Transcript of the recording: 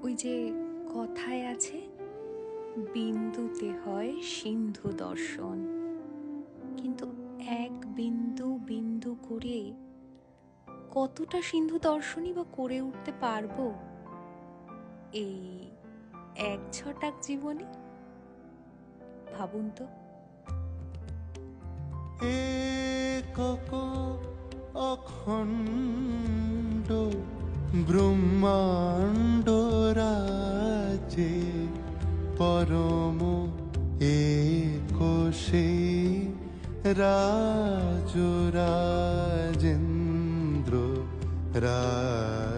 ওই যে কথায় আছে, বিন্দুতে হয় সিন্ধু দর্শন। কিন্তু এক বিন্দু বিন্দু করে কতটা সিন্ধু দর্শনই বা করে উঠতে পারবো এই এক ছটাক জীবনে? ভাবুন তো। একক অখণ্ড ব্রহ্মাণ্ড রাজে পরম একোষে রাজ রাজেন্দ্র রাজ